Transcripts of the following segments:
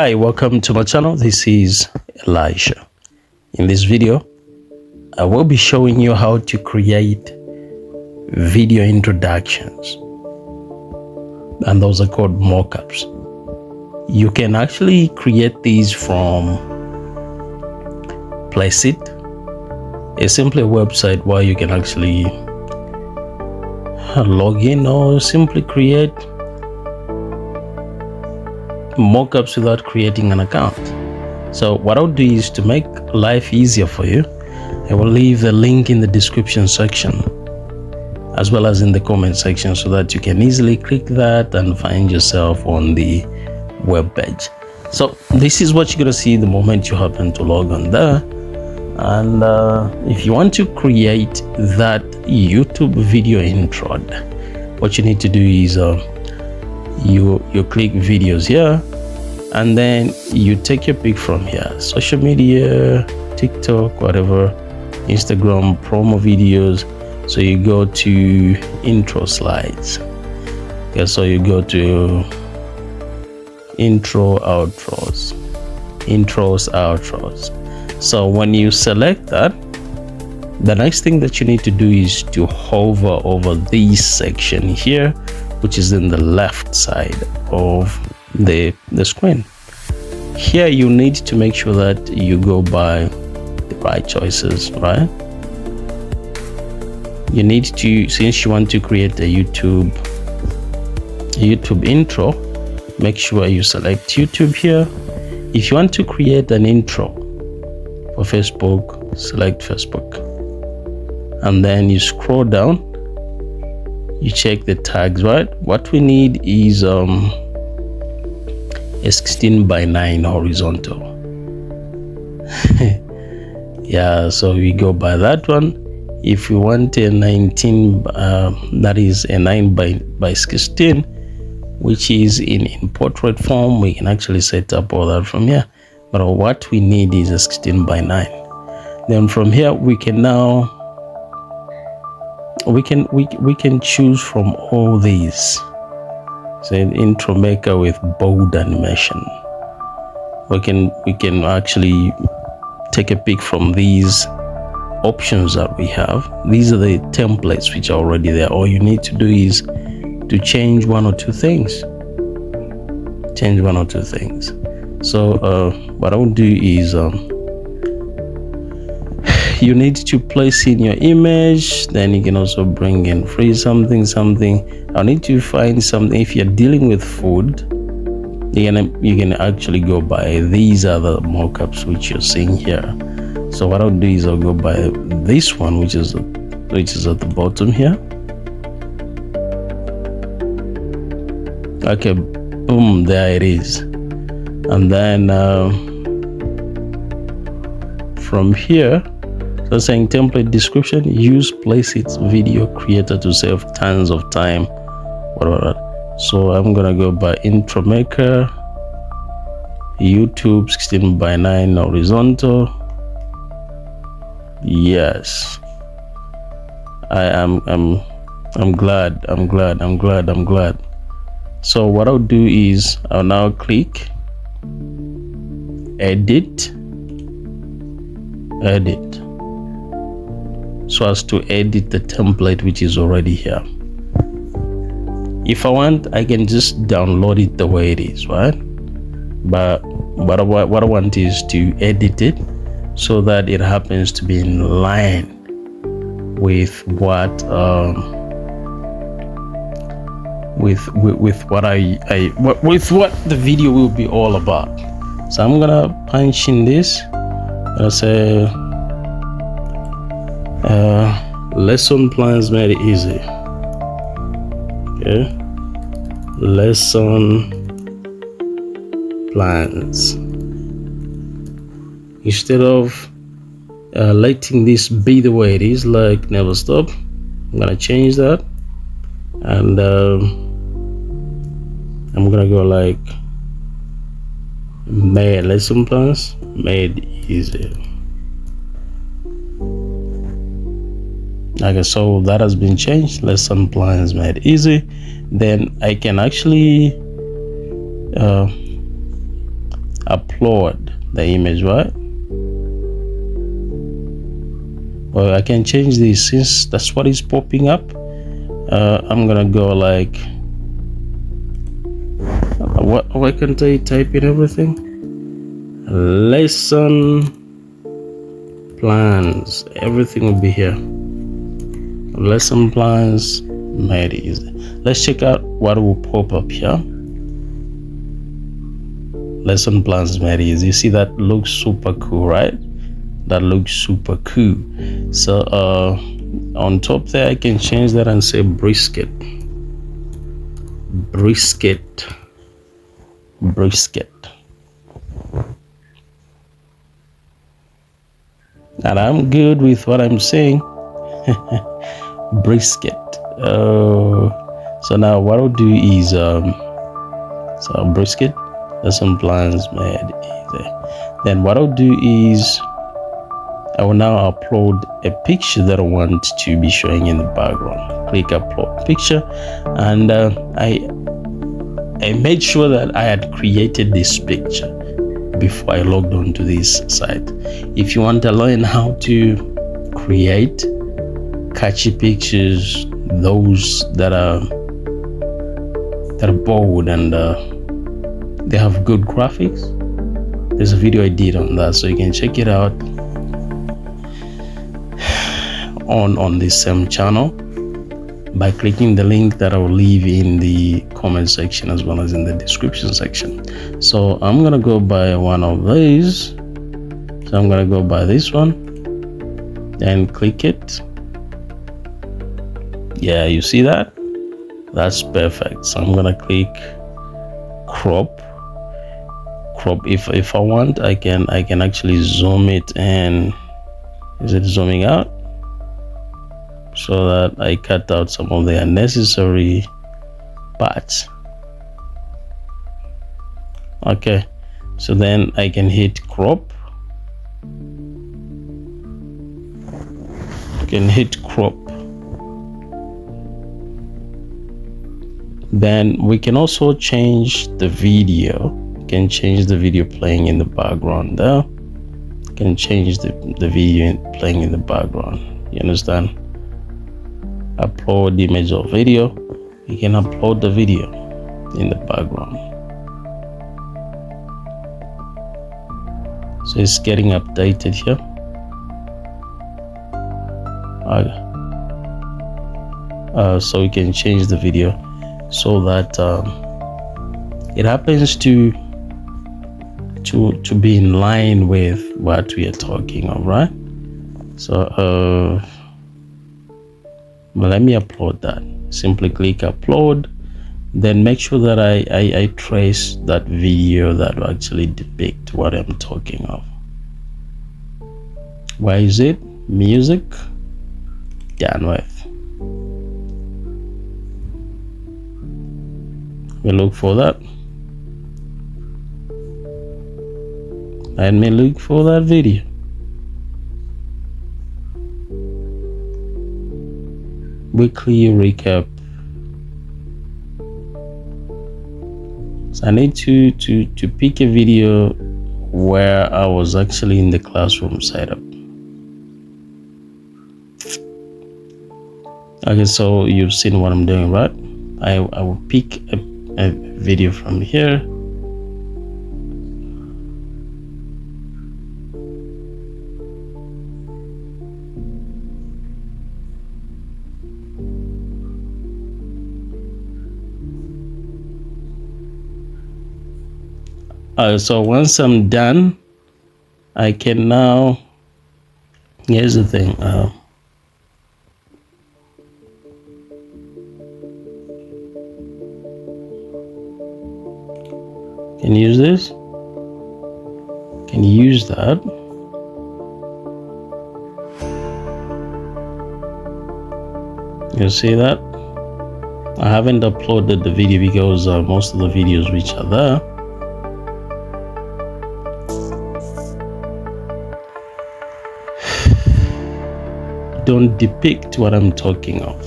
Hi, welcome to my channel. This is Elijah. In this video, I will be showing you how to create video introductions, and those are called mockups. You can actually create these from Placeit. It's simply a website where you can actually log in or simply create mockups without creating an account. So what I'll do is, to make life easier for you, I will leave the link in the description section as well as in the comment section, so that you can easily click that and find yourself on the web page. So this is what you're gonna see the moment you happen to log on there. And if you want to create that YouTube video intro, what you need to do is you click videos here, and then you take your pick from here: social media, TikTok, whatever, Instagram, promo videos. So you go to intro slides. Okay, so you go to intros, outros. So when you select that, the next thing that you need to do is to hover over this section here, which is in the left side of the screen. Here you need to make sure that you go by the right choices, right? You need to, since you want to create a YouTube intro, make sure you select YouTube here. If you want to create an intro for Facebook, select Facebook, and then you scroll down, you check the tags, right? What we need is a 16:9 horizontal. Yeah, so we go by that one. If you want a 19, that is a 9:16, which is in portrait form, we can actually set up all that from here. But what we need is a 16:9. Then from here we can now we can choose from all these. So intro maker with bold animation. We can actually take a pick from these options that we have. These are the templates which are already there. All you need to do is to change one or two things. So what I will do is you need to place in your image, then you can also bring in free something. I need to find something. If you're dealing with food, you can actually go by these other mockups which you're seeing here. So what I'll do is I'll go by this one, which is at the bottom here. Okay, boom, there it is. And then from here, so saying template description, use Placeit's video creator to save tons of time, whatever. So I'm gonna go by intro maker, YouTube 16:9 horizontal. Yes, I'm glad. So what I'll do is I'll now click edit, so as to edit the template which is already here. If I want, I can just download it the way it is, right? But what I want is to edit it so that it happens to be in line with what with what the video will be all about. So I'm gonna punch in this. I'll say lesson plans made easy. Okay, lesson plans. Instead of letting this be the way it is, like never stop, I'm gonna change that, and I'm gonna go like made lesson plans made easy. Okay, so that has been changed. Lesson plans made easy. Then I can actually upload the image, right? Well, I can change this since that's what is popping up. I'm gonna go like why can't I type in everything? Lesson plans, everything will be here. Lesson plans made easy. Let's check out what will pop up here. Lesson plans made easy. You see that looks super cool, right? That looks super cool. So on top there I can change that and say brisket. And I'm good with what I'm saying. Brisket. So now what I'll do is so brisket, lesson plans made easy. Then what I'll do is I will now upload a picture that I want to be showing in the background. Click upload picture, and I made sure that I had created this picture before I logged on to this site. If you want to learn how to create catchy pictures, those that are bold and they have good graphics, there's a video I did on that, so you can check it out on this same channel by clicking the link that I will leave in the comment section as well as in the description section. So I'm gonna go by one of these. So I'm gonna go by this one and click it. Yeah, you see that? That's perfect. So I'm gonna click crop. If I want, I can actually zoom it, and is it zooming out? So that I cut out some of the unnecessary parts. Okay, so then I can hit crop. Then we can also change the video. You can change the video playing in the background there. You can change the video playing in the background. You understand? Upload image or video. You can upload the video in the background. So it's getting updated here. So we can change the video so that it happens to be in line with what we are talking of, right? So let me upload that. Simply click upload, then make sure that I trace that video that will actually depict what I'm talking of. Where is it? Music, done with. We look for that. Let me look for that video. Weekly recap. So I need to pick a video where I was actually in the classroom setup. Okay, so you've seen what I'm doing, right? I will pick a video from here. So once I'm done, I can now, here's the thing, can use this, can use that. You see that? I haven't uploaded the video because most of the videos which are there don't depict what I'm talking of.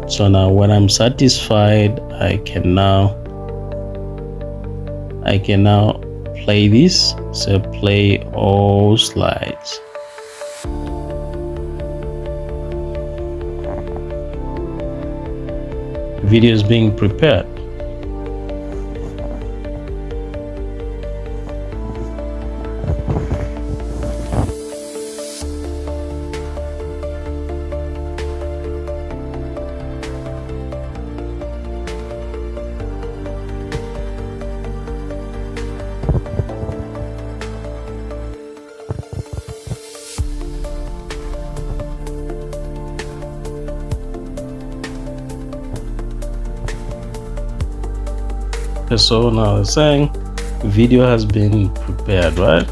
So now when I'm satisfied, I can now play this. So play all slides. Video is being prepared. So now it's saying video has been prepared, right?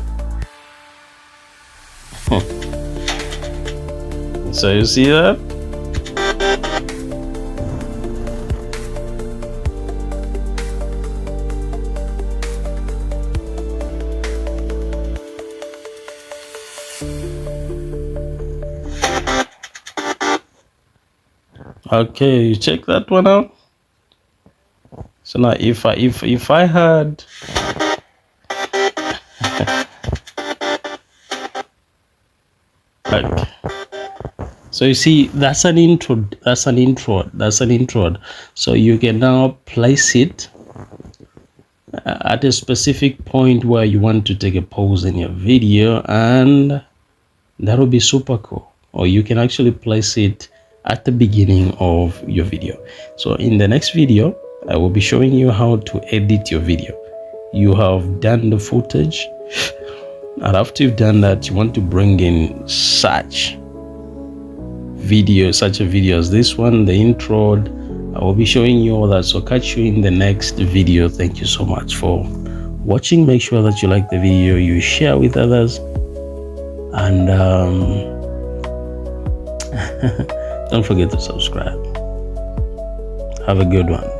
So you see that? Okay, you check that one out. So now if I had like, so you see that's an intro. So you can now place it at a specific point where you want to take a pause in your video, and that will be super cool. Or you can actually place it at the beginning of your video. So in the next video, I will be showing you how to edit your video. You have done the footage, and after you've done that, you want to bring in such a video as this one, the intro. I will be showing you all that. So catch you in the next video. Thank you so much for watching. Make sure that you like the video, you share with others, and don't forget to subscribe. Have a good one.